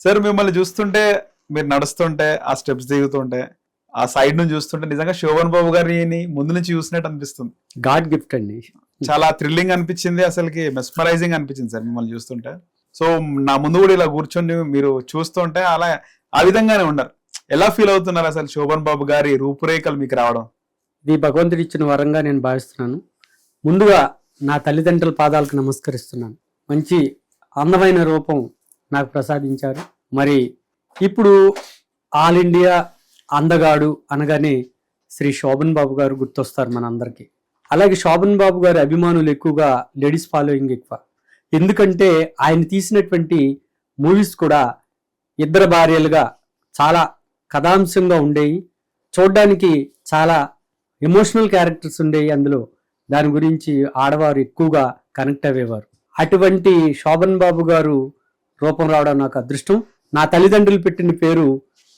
Sir మిమ్మల్ని చూస్తుంటే, మీరు నడుస్తుంటే, ఆ స్టెప్స్ దిగుతుంటే, ఆ సైడ్ నుంచి చూస్తుంటే నిజంగా శోభన్ బాబు గారిని ముందు నుంచి చూసినట్టు అనిపిస్తుంది. గాడ్ గిఫ్ట్ అండి. చాలా థ్రిల్లింగ్ అనిపించింది, అసలుకి మెస్మరైజింగ్ అనిపించింది సార్ మిమ్మల్ని చూస్తుంటే. సో నా ముందు కూడా ఇలా కూర్చొని మీరు చూస్తుంటే అలా ఆ విధంగానే ఉన్నారు. ఎలా ఫీల్ అవుతున్నారు అసలు శోభన్ బాబు గారి రూపురేఖలు మీకు రావడం? ఇది భగవంతుడు ఇచ్చిన వరంగా నేను భావిస్తున్నాను. ముందుగా నా తల్లిదండ్రుల పాదాలకు నమస్కరిస్తున్నాను. మంచి అందమైన రూపం నాకు ప్రసాదించారు. మరి ఇప్పుడు ఆల్ ఇండియా అందగాడు అనగానే శ్రీ శోభన్ బాబు గారు గుర్తొస్తారు మనందరికీ. అలాగే శోభన్ బాబు గారి అభిమానులు ఎక్కువగా, లేడీస్ ఫాలోయింగ్ ఎక్కువ. ఎందుకంటే ఆయన తీసినటువంటి మూవీస్ కూడా ఇద్దరు భార్యలుగా చాలా కథాంశంగా ఉండేవి. చూడడానికి చాలా ఎమోషనల్ క్యారెక్టర్స్ ఉండేవి అందులో. దాని గురించి ఆడవారు ఎక్కువగా కనెక్ట్ అయ్యేవారు. అటువంటి శోభన్ బాబు గారు రూపం రావడం నాకు అదృష్టం. నా తల్లిదండ్రులు పెట్టిన పేరు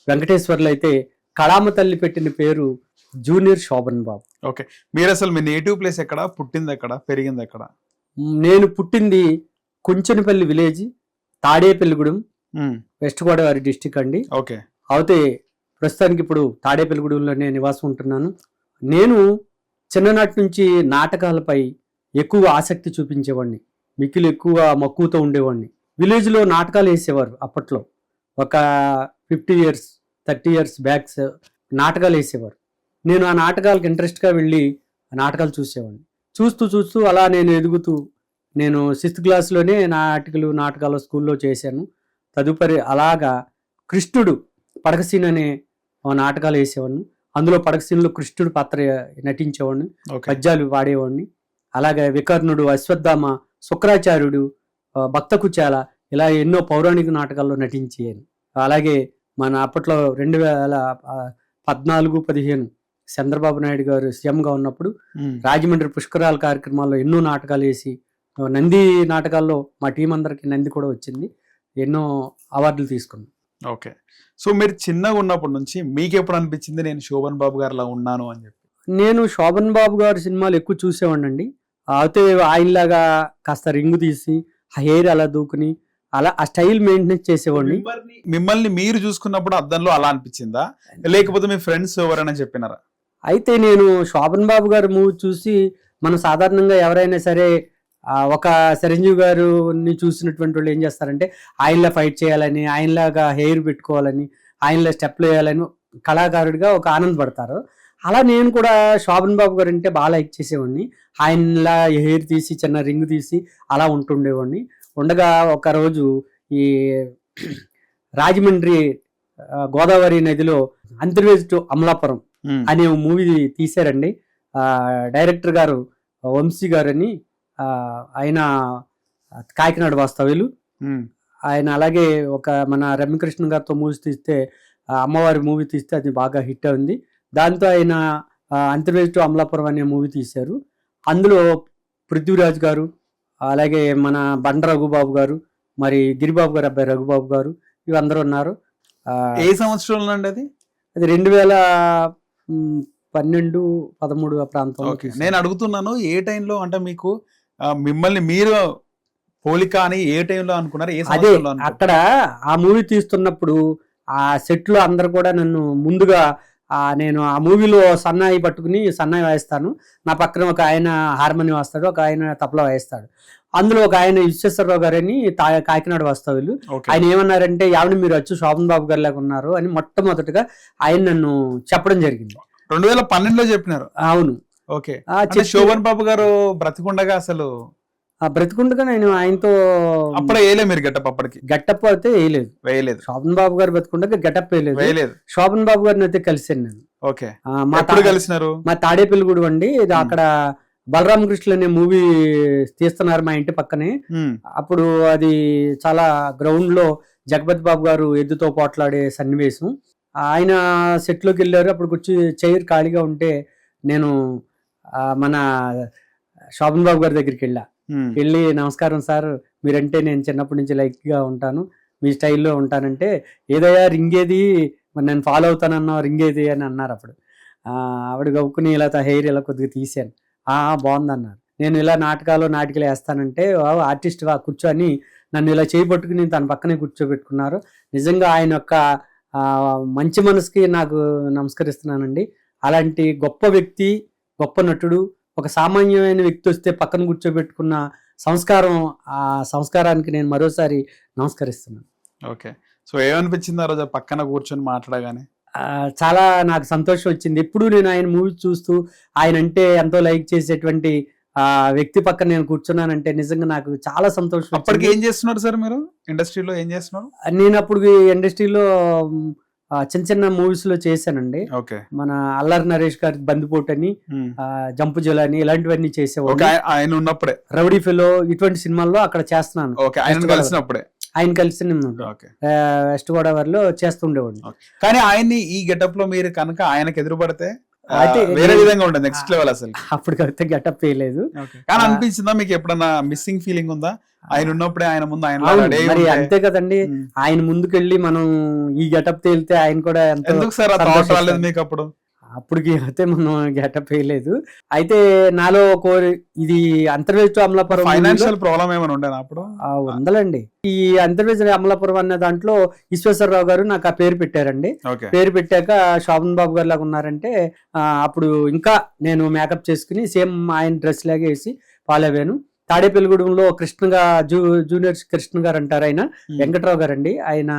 వెంకటేశ్వర్లు అయితే, కళామ తల్లి పెట్టిన పేరు జూనియర్ శోభన్ బాబు. ఓకే, మీరు అసలు మీ నేటివ్ ప్లేస్ ఎక్కడ, పుట్టింది ఎక్కడ, పెరిగింది ఎక్కడ? నేను పుట్టింది Kunchenapalli village, Tadepalligudem, west Godavari district అండి. ఓకే. అయితే ప్రస్తుతానికి ఇప్పుడు తాడేపల్లిగూడెంలోనే నివాసం ఉంటున్నాను. నేను చిన్ననాటి నుంచి నాటకాలపై ఎక్కువ ఆసక్తి చూపించేవాడిని. మిక్కిలు ఎక్కువ మక్కువతో ఉండేవాడిని. విలేజ్లో నాటకాలు వేసేవారు అప్పట్లో. ఒక 50 years 30 years బ్యాక్స్ నాటకాలు వేసేవారు. నేను ఆ నాటకాలకు ఇంట్రెస్ట్గా వెళ్ళి ఆ నాటకాలు చూసేవాడిని. చూస్తూ చూస్తూ అలా నేను ఎదుగుతూ, నేను 6th క్లాస్లోనే నాటకాలు స్కూల్లో చేశాను. తదుపరి అలాగా కృష్ణుడు పడకసీన్ అనే నాటకాలు వేసేవాడిని. అందులో పడకసీన్లో కృష్ణుడు పాత్ర నటించేవాడిని, పద్యాలు పాడేవాడిని. అలాగే వికర్ణుడు, అశ్వత్థామ, శుక్రాచార్యుడు, భక్త కుచాల, ఇలా ఎన్నో పౌరాణిక నాటకాల్లో నటించాను. అలాగే మన అప్పట్లో 2014-15 చంద్రబాబు నాయుడు గారు సీఎంగా ఉన్నప్పుడు రాజమండ్రి పుష్కరాల కార్యక్రమాల్లో ఎన్నో నాటకాలు వేసి, నంది నాటకాల్లో మా టీం అందరికి నంది కూడా వచ్చింది. ఎన్నో అవార్డులు తీసుకున్నాం. ఓకే. సో మీరు చిన్నగా ఉన్నప్పటి నుంచి మీకు ఎప్పుడు అనిపించింది నేను శోభన్ బాబు గారిలా ఉన్నాను అని చెప్పి? నేను శోభన్ బాబు గారి సినిమాలు ఎక్కువ చూసేవాడిని అండి. అయితే ఆయనలాగా కాస్త రింగు తీసి హెయిర్ అలా దూకుని అలా ఆ స్టైల్ మెయింటెనెన్స్ చేసేవాడిని. మిమ్మల్ని మీరు చూసుకున్నప్పుడు అద్దంలో అలా అనిపించిందా, లేకపోతే మీ ఫ్రెండ్స్ ఎవరైనా చెప్పినారా? అయితే నేను శోభన్ బాబు గారి మూవీ చూసి, మనం సాధారణంగా ఎవరైనా సరే ఒక చిరంజీవి గారిని చూసినటువంటి వాళ్ళు ఏం చేస్తారంటే ఆయనలా ఫైట్ చేయాలని, ఆయనలాగా హెయిర్ పెట్టుకోవాలని, ఆయనలా స్టెప్లు వేయాలని కళాకారుడిగా ఒక ఆనందపడతారు. అలా నేను కూడా శోభన్ బాబు గారు అంటే బాగా లైక్ చేసేవాడిని. ఆయనలా హెయిర్ తీసి చిన్న రింగ్ తీసి అలా ఉంటుండేవాడిని. ఉండగా ఒకరోజు ఈ రాజమండ్రి గోదావరి నదిలో అంతర్వేది టు అమలాపురం అనే మూవీ తీశారండి. డైరెక్టర్ గారు వంశీ గారని, ఆయన కాకినాడ వాస్తవ్యులు. ఆయన అలాగే ఒక మన రమ్యకృష్ణ గారితో మూవీస్ తీస్తే, అమ్మవారి మూవీ తీస్తే అది బాగా హిట్ అయింది. దాంతో ఆయన అంతర్వేది టు అమలాపురం అనే మూవీ తీశారు. అందులో పృథ్వీరాజ్ గారు, అలాగే మన బండ రఘుబాబు గారు, మరి గిరిబాబు గారు అబ్బాయి రఘుబాబు గారు, ఇవందరూ ఉన్నారు. ఏ సంవత్సరంలో అండి అది? 2012-13 ఆ ప్రాంతంలో. నేను అడుగుతున్నాను ఏ టైంలో, అంటే మీకు మిమ్మల్ని మీరు పోలిక అని ఏ టైంలో అనుకున్నారు? అదే అక్కడ ఆ మూవీ తీస్తున్నప్పుడు ఆ సెట్ లో అందరు కూడా నన్ను ముందుగా, నేను ఆ మూవీలో సన్నాయి పట్టుకుని సన్నాయి వాయిస్తాను. నా పక్కన ఒక ఆయన హార్మోని వాయిస్తాడు, ఒక ఆయన తబలా వాయిస్తాడు. అందులో ఒక ఆయన విశ్వేశ్వరరావు గారని కాకినాడ వాస్తవ్యులు. ఆయన ఏమన్నారంటే, యావని మీరు వచ్చి శోభన్ బాబు గారి లాగా ఉన్నారు అని మొట్టమొదటిగా ఆయన నన్ను చెప్పడం జరిగింది. 2012లో చెప్పినారు? అవును. ఓకే. శోభన్ బాబు గారు బ్రతికుండగా, అసలు బ్రతికుండగా నేను ఆయనతో అప్పుడే వేయలేదు మీరు గెటప్? అప్పటికి గెటప్ అయితే వేయలేదు. శోభన్ బాబు గారు బ్రతికుండగా గెటప్ వేయలేదు. శోభన్ బాబు గారిని అయితే కలిసాను నేను. ఓకే. కలిసినారు? మా తాడేపల్లిగూడెం అండి. ఇది అక్కడ బలరామకృష్ణులు అనే మూవీ తీస్తున్నారు మా ఇంటి పక్కనే. అప్పుడు అది చాలా గ్రౌండ్ లో జగపతి బాబు గారు ఎద్దుతో పోట్లాడే సన్నివేశం. ఆయన సెట్ లోకి వెళ్ళారు. అప్పుడు వచ్చి చైర్ ఖాళీగా ఉంటే నేను మన శోభన్ బాబు గారి దగ్గరికి వెళ్ళి నమస్కారం సార్, మీరంటే నేను చిన్నప్పటి నుంచి లైక్ గా ఉంటాను, మీ స్టైల్లో ఉంటానంటే, ఏదయ్యా రింగ్ ఏది, మరి నేను ఫాలో అవుతానన్నా రింగ్ ఏది అని అన్నారు. అప్పుడు ఆవిడ గవ్వుకుని ఇలా హెయిర్ ఇలా కొద్దిగా తీసాను. బాగుందన్నారు. నేను ఇలా నాటికలు వేస్తానంటే ఆర్టిస్ట్ కూర్చొని నన్ను ఇలా చేయబట్టుకుని తన పక్కనే కూర్చోబెట్టుకున్నారు. నిజంగా ఆయన యొక్క మంచి మనసుకి నాకు నమస్కరిస్తున్నానండి. అలాంటి గొప్ప వ్యక్తి, గొప్ప నటుడు, ఒక సామాన్యమైన వ్యక్తి వస్తే పక్కన కూర్చోబెట్టుకున్న సంస్కారం, ఆ సంస్కారానికి నేను మరోసారి నమస్కరిస్తున్నాను. ఓకే. సో ఏమనిపించింది ఆ రోజు పక్కన కూర్చొని మాట్లాడగానే? చాలా నాకు సంతోషం వచ్చింది. ఎప్పుడు నేను ఆయన మూవీ చూస్తూ ఆయన అంటే ఎంతో లైక్ చేసేటువంటి వ్యక్తి పక్కన నేను కూర్చున్నానంటే నిజంగా నాకు చాలా సంతోషం. అప్పటికి ఏం చేస్తున్నారు సార్ మీరు? ఇండస్ట్రీలో ఏం చేస్తున్నారు? నేను అప్పుడు ఇండస్ట్రీలో చిన్న చిన్న మూవీస్ లో చేశానండి. మన అల్లరి నరేష్ గారి బందిపోటు అని, జంపు జల అని, ఇలాంటివన్నీ చేసేవాడు ఆయన ఉన్నప్పుడే. రౌడీ ఫెలో ఇటువంటి సినిమాల్లో అక్కడ చేస్తున్నాను. ఆయన కలిసి వెస్ట్ గోదావరిలో చేస్తుండేవాడు. కానీ ఆయన్ని ఈ గెటప్ లో మీరు కనుక ఆయనకు ఎదురుపడితే అయితే వేరే విధంగా ఉండదు, నెక్స్ట్ లెవెల్ అసలు. అప్పటికైతే గెటప్ వేయలేదు. కానీ అనిపించిందా మీకు ఎప్పుడన్నా మిస్సింగ్ ఫీలింగ్ ఉందా? ఆయన ఉన్నప్పుడే ఆయన ముందు ఆయన మరి అంతే కదండి. ఆయన ముందుకెళ్ళి మనం ఈ గెటప్ తేలితే ఆయన కూడా ఎందుకు సార్ థాట్ రాలేదు మీకు అప్పుడు? అప్పటికి అయితే మనం గెటప్ వేయలేదు. అయితే నాలో ఇది అంతర్వేజ్ అమలాపురం ఫైనాన్షియల్ ప్రాబ్లం ఏమైనా ఉండేనా అప్పుడు? ఉందండి. ఈ అంతర్వేజ్ అమలాపురం అనే దాంట్లో ఈశ్వేశ్వరరావు గారు నాకు ఆ పేరు పెట్టారండి. పేరు పెట్టాక శోభన్ బాబు గారు లాగా ఉన్నారంటే అప్పుడు ఇంకా నేను మేకప్ చేసుకుని సేమ్ ఆయన డ్రెస్ లాగా వేసి ఫాలో అయ్యాను. తాడేపల్లిగూడెంలో జూనియర్ కృష్ణ గారు అంటారు, ఆయన వెంకట్రావు గారు అండి. ఆయన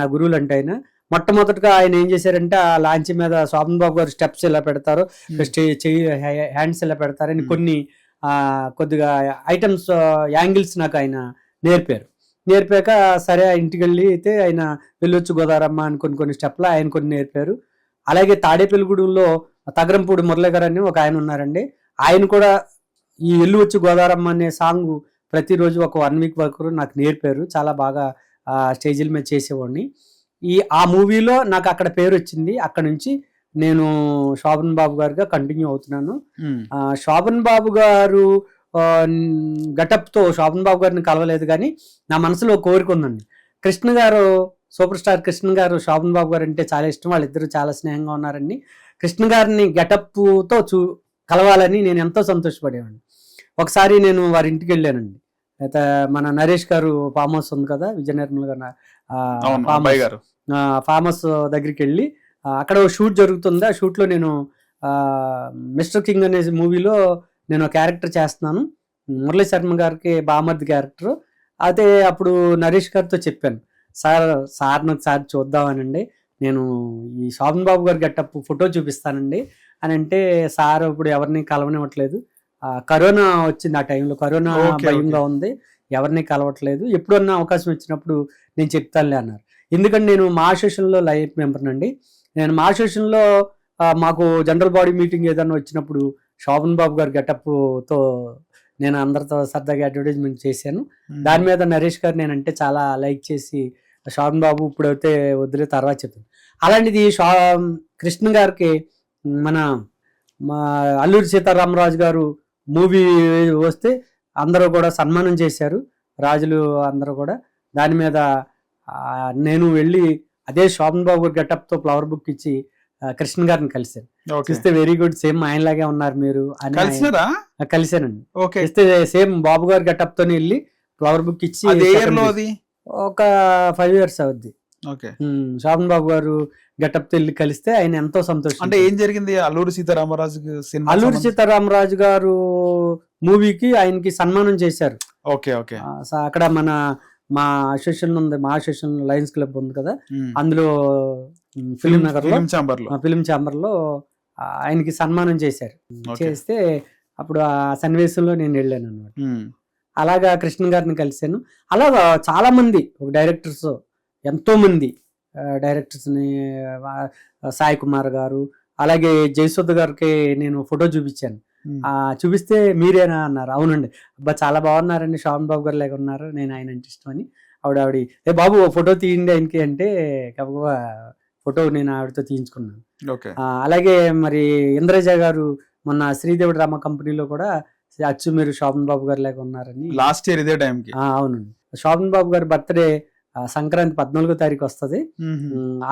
నా గురువులు అంటే ఆయన మొట్టమొదటిగా ఆయన ఏం చేశారంటే ఆ లాంచ్ మీద శోభన్ బాబు గారు స్టెప్స్ ఎలా పెడతారు, హ్యాండ్స్ ఎలా పెడతారని కొన్ని కొద్దిగా ఐటమ్స్ యాంగిల్స్ నాకు ఆయన నేర్పాక సరే ఇంటికి వెళ్ళి అయితే ఆయన వెళ్ళొచ్చు గోదారమ్మ అని కొన్ని స్టెప్లు ఆయన కొన్ని నేర్పారు. అలాగే తాడేపల్లిగూడెంలో తగరంపూడి మురళి గారు అని ఒక ఆయన ఉన్నారండి. ఆయన కూడా ఈ వెళ్ళొచ్చు గోదారమ్మ అనే సాంగ్ ప్రతిరోజు ఒక 1 వీక్ వరకు నాకు నేర్పారు. చాలా బాగా స్టేజీల మీద చేసేవాడిని. ఆ మూవీలో నాకు అక్కడ పేరు వచ్చింది. అక్కడ నుంచి నేను శోభన్ బాబు గారుగా కంటిన్యూ అవుతున్నాను. శోభన్ బాబు గారు గెటప్ తో శోభన్ బాబు గారిని కలవలేదు, కానీ నా మనసులో కోరిక ఉందండి. కృష్ణ గారు, సూపర్ స్టార్ కృష్ణ గారు శోభన్ బాబు గారు అంటే చాలా ఇష్టం. వాళ్ళిద్దరూ చాలా స్నేహంగా ఉన్నారండి. కృష్ణ గారిని గెటప్ తో కలవాలని నేను ఎంతో సంతోషపడేవాడిని. ఒకసారి నేను వారి ఇంటికి వెళ్ళానండి. అయితే మన నరేష్ గారు ఫామ్ హౌస్ ఉంది కదా, విజయ నిర్మల్ గారు ఫామ్ హౌస్ దగ్గరికి వెళ్ళి అక్కడ షూట్ జరుగుతుంది. ఆ షూట్ లో నేను మిస్టర్ కింగ్ అనే మూవీలో నేను క్యారెక్టర్ చేస్తున్నాను. మురళీ శర్మ గారికి బామర్ది క్యారెక్టర్. అయితే అప్పుడు నరేష్ గారితో చెప్పాను, సార్ నాకు సార్ చూద్దామనండి, నేను ఈ శోభన్ బాబు గారి గెటప్ ఫోటో చూపిస్తానండి అని అంటే, సార్ ఇప్పుడు ఎవరిని కలవనివ్వట్లేదు, కరోనా వచ్చింది ఆ టైంలో, కరోనా భయంగా ఉంది, ఎవరిని కలవట్లేదు, ఎప్పుడన్నా అవకాశం వచ్చినప్పుడు నేను చెప్తానులే అన్నారు. ఎందుకంటే నేను మా అసోసియేషన్లో లైఫ్ మెంబర్ అండి. నేను మా అసోసియేషన్లో మాకు జనరల్ బాడీ మీటింగ్ ఏదన్నా వచ్చినప్పుడు శోభన్ బాబు గారి గెటప్ తో నేను అందరితో సరదాగా అడ్వర్టైజ్మెంట్ చేశాను. దాని మీద నరేష్ గారు నేనంటే చాలా లైక్ చేసి, శోభన్ బాబు ఇప్పుడైతే వదిలే తర్వాత చెప్తాను. అలాంటిది కృష్ణ గారికి మా అల్లూరి సీతారామరాజు గారు మూవీ వస్తే అందరూ కూడా సన్మానం చేశారు, రాజులు అందరూ కూడా. దాని మీద నేను వెళ్ళి అదే శోభన్ బాబు గెటప్ తో ఫ్లవర్ బుక్ ఇచ్చి కృష్ణ గారిని కలిశాను. చూస్తే వెరీ గుడ్, సేమ్ ఆయనలాగే ఉన్నారు మీరు అని కలిశానండి. చూస్తే సేమ్ బాబు గారి గెటప్ తోనే వెళ్ళి ఫ్లవర్ బుక్ ఇచ్చి ఒక 5 years అవుద్ది. శోభన్ బాబు గారు గెటప్ వెళ్ళి కలిస్తే ఆయన ఎంతో సంతోషం. అంటే ఏం జరిగింది? అల్లూరి సీతారామరాజు గారు మూవీకి ఆయనకి సన్మానం చేశారు. అక్కడ మా అసోసియేషన్ ఉంది, మా అసోసియేషన్ లయన్స్ క్లబ్ ఉంది కదా, అందులో ఫిలిం నగర్ లో ఫిలిం ఛాంబర్ లో ఆయనకి సన్మానం చేశారు. చేస్తే అప్పుడు ఆ సన్నివేశంలో నేను వెళ్ళాను అన్నమాట. అలాగా కృష్ణ గారిని కలిశాను. అలాగా చాలా మంది డైరెక్టర్స్, ఎంతో మంది డైరెక్టర్స్ ని, సాయి కుమార్ గారు, అలాగే జయసుధ గారికి నేను ఫోటో చూపించాను. చూపిస్తే మీరేనా అన్నారు. అవునండి, అబ్బా చాలా బాగున్నారండి, శోభన్ బాబు గారు లాగా ఉన్నారు, నేను ఆయన అంటే ఇష్టం అని. ఆవిడ ఏ బాబు ఫోటో తీయండి ఆయనకి అంటే గబగబా ఫోటో నేను ఆవిడతో తీయించుకున్నాను. అలాగే మరి ఇంద్రజ గారు మొన్న శ్రీదేవి డ్రామా కంపెనీలో కూడా అచ్చు మీరు శోభన్ బాబు గారు లాగా ఉన్నారని లాస్ట్ ఇయర్ ఇదే టైంకి. అవునండి, శోభన్ బాబు గారి బర్త్డే సంక్రాంతి 14వ తారీఖు వస్తుంది.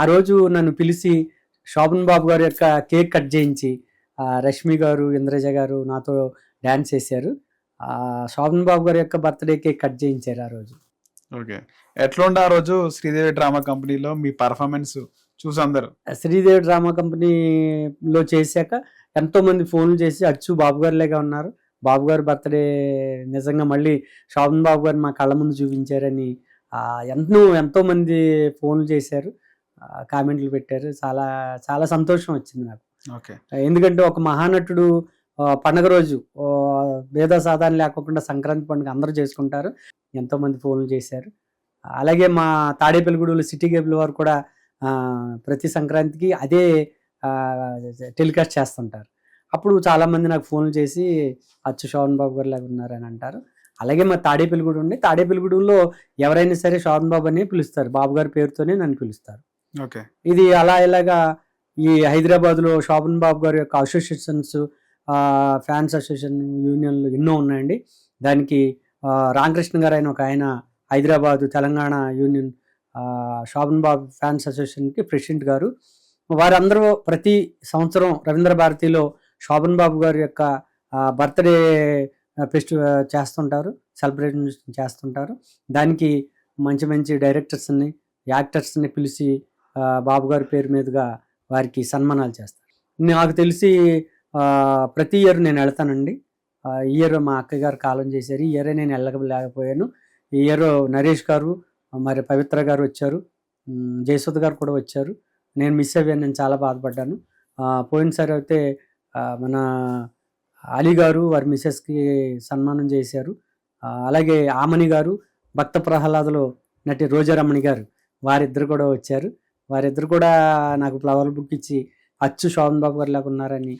ఆ రోజు నన్ను పిలిచి శోభన్ బాబు గారి యొక్క కేక్ కట్ చేయించి రష్మి గారు, ఇంద్రజ గారు నాతో డ్యాన్స్ చేశారు. శోభన్ బాబు గారి యొక్క బర్త్డే కేక్ కట్ చేయించారు ఆ రోజు. ఓకే. ఎట్లుండే ఆ రోజు శ్రీదేవి డ్రామా కంపెనీలో మీ పర్ఫార్మెన్స్ చూసి అందరు? శ్రీదేవి డ్రామా కంపెనీలో చేశాక ఎంతో మంది ఫోన్లు చేసి అచ్చు బాబు గారిలాగా ఉన్నారు, బాబు గారి బర్త్డే నిజంగా మళ్ళీ శోభన్ బాబు గారు మా కళ్ళ ముందు చూపించారని ఎంతో మంది ఫోన్లు చేశారు, కామెంట్లు పెట్టారు. చాలా చాలా సంతోషం వచ్చింది నాకు. ఓకే. ఎందుకంటే ఒక మహానటుడు పండగ రోజు భేద సాధారణ లేకుండా సంక్రాంతి పండుగ అందరూ చేసుకుంటారు, ఎంతో మంది ఫోన్లు చేశారు. అలాగే మా తాడేపల్లిగూడెలో సిటీ కేబుల్ వారు కూడా ప్రతి సంక్రాంతికి అదే టెలికాస్ట్ చేస్తుంటారు. అప్పుడు చాలామంది నాకు ఫోన్లు చేసి అచ్చు శోభన్ బాబు గారు లాగా ఉన్నారని అంటారు. అలాగే మా తాడేపల్లిగూడెం ఉంది, తాడేపల్లిగూడెంలో ఎవరైనా సరే శోభన్ బాబు అని పిలుస్తారు, బాబు గారి పేరుతోనే నన్ను పిలుస్తారు. ఓకే. ఇది ఇలాగా ఈ హైదరాబాద్లో శోభన్ బాబు గారి యొక్క అసోసియేషన్స్, ఫ్యాన్స్ అసోసియేషన్, యూనియన్లు ఎన్నో ఉన్నాయండి. దానికి రామకృష్ణ గారు ఆయన ఒక ఆయన హైదరాబాదు తెలంగాణ యూనియన్ శోభన్ బాబు ఫ్యాన్స్ అసోసియేషన్కి ప్రెసిడెంట్ గారు. వారందరూ ప్రతి సంవత్సరం రవీంద్ర భారతిలో శోభన్ బాబు గారి యొక్క బర్త్డే ఫెస్టివల్ చేస్తుంటారు, సెలబ్రేషన్ చేస్తుంటారు. దానికి మంచి మంచి డైరెక్టర్స్ని, యాక్టర్స్ని పిలిచి బాబు గారి పేరు మీదుగా వారికి సన్మానాలు చేస్తారు. నాకు తెలిసి ప్రతి ఇయర్ నేను వెళ్తానండి. ఈ ఇయర్ మా అక్కయ్య గారు కాలం చేశారు, ఈ ఇయరే నేను వెళ్ళలేకపోయాను. ఈ ఇయర్ నరేష్ గారు, మరి పవిత్ర గారు వచ్చారు, జయసుధ గారు కూడా వచ్చారు. నేను మిస్ అయ్యాను, నేను చాలా బాధపడ్డాను. పోయినసారి అయితే మన అలీ గారు వారి మిస్సెస్కి సన్మానం చేశారు. అలాగే ఆమని గారు, భక్త ప్రహ్లాదలో నటి రోజారమణి గారు, వారిద్దరు కూడా వచ్చారు. వారిద్దరు కూడా నాకు ఫ్లవర్ బుక్ ఇచ్చి అచ్చు శోభన్ బాబు గారు లాగా ఉన్నారని